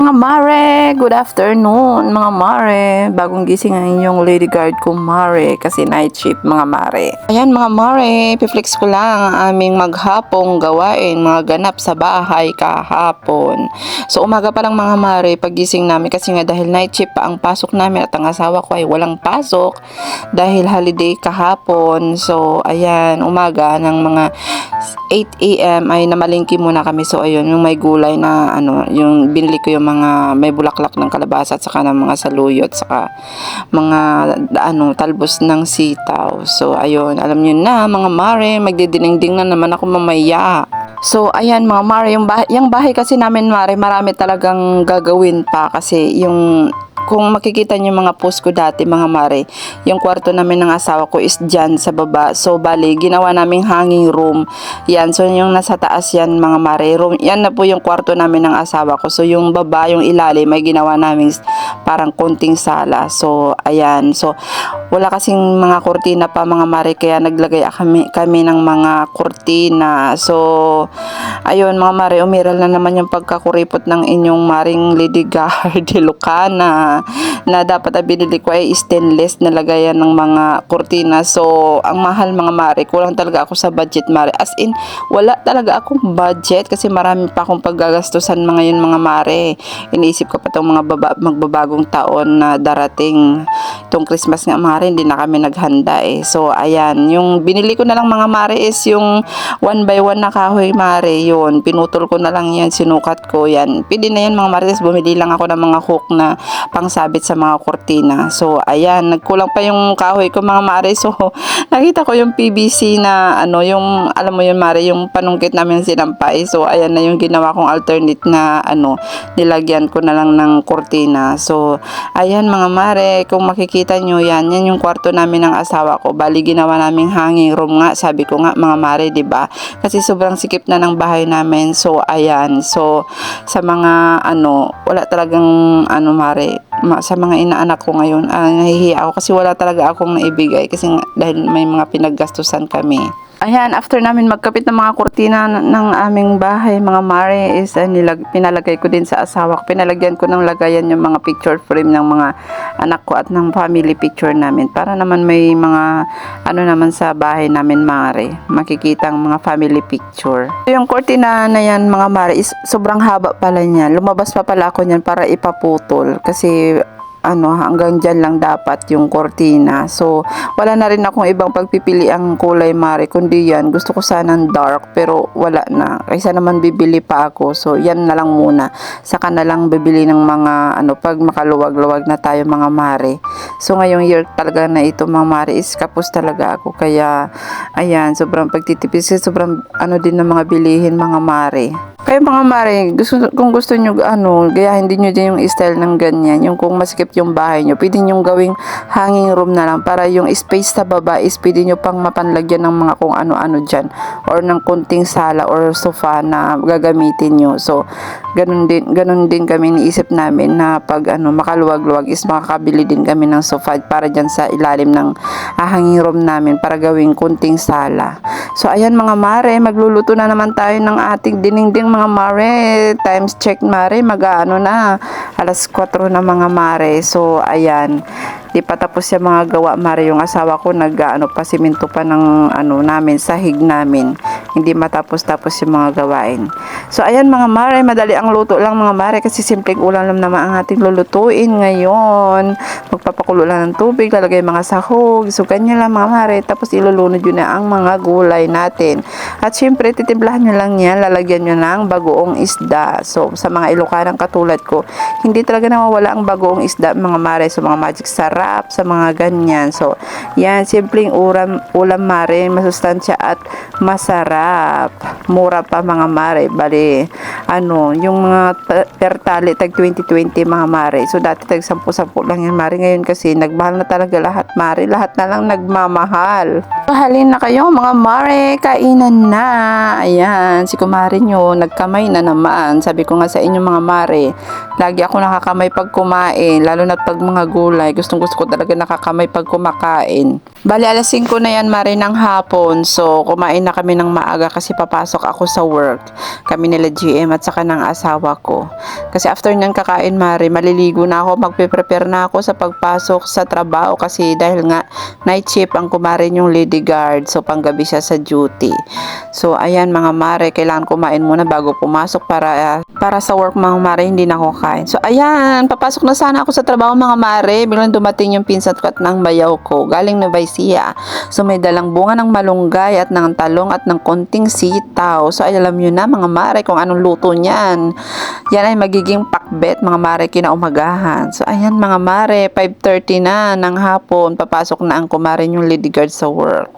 Mga mare, good afternoon mga mare. Bagong gising ang inyong lady guard ko mare kasi night shift mga mare. Ayan mga mare, piflex ko lang ang aming maghapong gawain, mga ganap sa bahay kahapon. So umaga pa lang mga mare pagising namin kasi nga dahil night shift pa ang pasok namin at ang asawa ko ay walang pasok dahil holiday kahapon. So ayan, umaga ng mga 8 a.m. ay namalingki muna kami. So ayun, yung may gulay na yung binili ko yung mga may bulaklak ng kalabasa at saka ng mga saluyot saka mga talbos ng sitaw. So ayun, alam niyo na mga mare, magdidinengding na naman ako mamaya. So ayan mga mare, yung bahay kasi namin mare, marami talagang gagawin pa kasi yung kung makikita niyo mga post ko dati mga mare, yung kwarto namin ng asawa ko is dyan sa baba. So bali, ginawa naming hanging room. Yan, so yung nasa taas yan mga mare, room, yan na po yung kwarto namin ng asawa ko. So yung baba, yung ilalim, may ginawa naming parang konting sala. So ayan, so wala kasing mga kurtina pa mga mare, kaya naglagay kami ng mga kurtina. So ayun mga mare, umiral na naman yung pagkakuripot ng inyong maring Lady Guard Lucana na dapat binili ko ay stainless na lagayan ng mga kurtina. So ang mahal mga mare, kulang talaga ako sa budget mare, as in wala talaga akong budget kasi marami pa akong paggagastusan mga yun mga mare. Iniisip ko pa itong mga magbabagong taon na darating. Itong Christmas nga mare, hindi na kami naghanda eh. So ayan, yung binili ko na lang mga mare is yung 1 by 1 na kahoy mare, yun pinutol ko na lang yan, sinukat ko yan, pwede na yan mga mare. Tapos bumili lang ako ng mga hook na pangsabit sa mga kortina. So ayan, nagkulang pa yung kahoy ko mga mare. So nakita ko yung PVC na yung alam mo yun mare, yung panungkit namin sinampay. So ayan na yung ginawa kong alternate na nilagyan ko na lang ng kortina. So ayan mga mare, kung makikita nyo yan yung kwarto namin ng asawa ko. Bali ginawa naming hanging room nga, sabi ko nga mga mare, 'di ba? Kasi sobrang sikip na ng bahay namin. So ayan, so sa mga wala talagang mare, sa mga inaanak ko ngayon, nahihiya ako kasi wala talaga akong naibigay kasi dahil may mga pinaggastusan kami. Ayan, after namin magkapit ng mga kurtina ng aming bahay, mga mare, is pinalagay ko din sa asawa ko. Pinalagyan ko ng lagayan yung mga picture frame ng mga anak ko at ng family picture namin. Para naman may mga naman sa bahay namin mare, makikita ang mga family picture. Yung kurtina na yan mga mare is sobrang haba pala niya. Lumabas pa pala ako niyan para ipaputol kasi hanggang dyan lang dapat yung kortina. So, wala na rin akong ibang pagpipili ang kulay mare, kundi yan. Gusto ko sanang dark, pero wala na. Kaysa naman bibili pa ako. So, yan na lang muna. Saka na lang bibili ng mga, pag makaluwag-luwag na tayo mga mare. So, ngayong year talaga na ito mga mare is kapos talaga ako. Kaya, ayan, sobrang pagtitipis. Sobrang, din ng mga bilihin mga mare. Kaya mga mare, kung gusto nyo, gayahin din nyo din yung style ng ganyan. Yung kung masikip yung bahay nyo, pwede nyo gawing hanging room na lang para yung space sa baba is pwede nyo pang mapanlagyan ng mga kung ano-ano dyan or ng kunting sala or sofa na gagamitin nyo. So, ganun din kami niisip namin na pag makaluwag-luwag is makakabili din kami ng sofa para dyan sa ilalim ng hanging room namin para gawing kunting sala. So, ayan mga mare, magluluto na naman tayo ng ating dinding mga mare. Times check mare, na alas 4 na mga mare. So ayan, di pa tapos yung mga gawa mare. Yung asawa ko pasiminto pa ng namin, sahig namin, hindi matapos-tapos yung mga gawain. So ayan mga mare, madali ang luto lang mga mare kasi simpleng ulam lang naman ang ating lulutuin ngayon. Magpapakulo lang ng tubig, lalagay mga sahog, so ganyan lang mga mare. Tapos ilulunod yun na ang mga gulay natin at syempre titimplahan nyo lang yan, lalagyan nyo ng bagoong isda. So sa mga Ilocanang katulad ko, hindi talaga nawawala ang bagoong isda mga mare. So mga magic sarap, sa mga ganyan. So yan, simpleng ulam mare, masustansya at masarap, mura pa mga mare. Bali yung mga per tali tag 20-20 mga mare. So dati tag 10-10 lang yan mare. Ngayon kasi nagmahal na talaga lahat mare, lahat na lang nagmamahal. Mahalin na kayo mga mare, kainan na. Ayan, si kumare nyo nagkamay na naman. Sabi ko nga sa inyo mga mare, lagi ako nakakamay pag kumain, lalo na pag mga gulay. Gustong gusto gusto ko talaga nakakamay pag kumakain. Bali, alas 5 na yan, Mare, ng hapon. So, kumain na kami ng maaga kasi papasok ako sa work. Kami nila GM at saka ng asawa ko. Kasi after nyan kakain, Mare, maliligo na ako. Magpe-prepare na ako sa pagpasok sa trabaho kasi dahil nga night shift ang kumarin yung lady guard. So, panggabi siya sa duty. So, ayan mga Mare, kailangan kumain muna bago pumasok para sa work mga Mare, hindi na ako kain. So, ayan, papasok na sana ako sa trabaho mga Mare. Biglang dumating yung pinsan ko at ng bayaw ko. Galing na siya. So, may dalang bunga ng malunggay at ng talong at ng konting sitaw. So, ay alam nyo na mga Mare kung anong luto niyan. Yan ay magiging pakbet mga Mare kinaumagahan. So, ayan mga Mare, 5:30 na ng hapon. Papasok na ang kumarin yung lady guard sa work.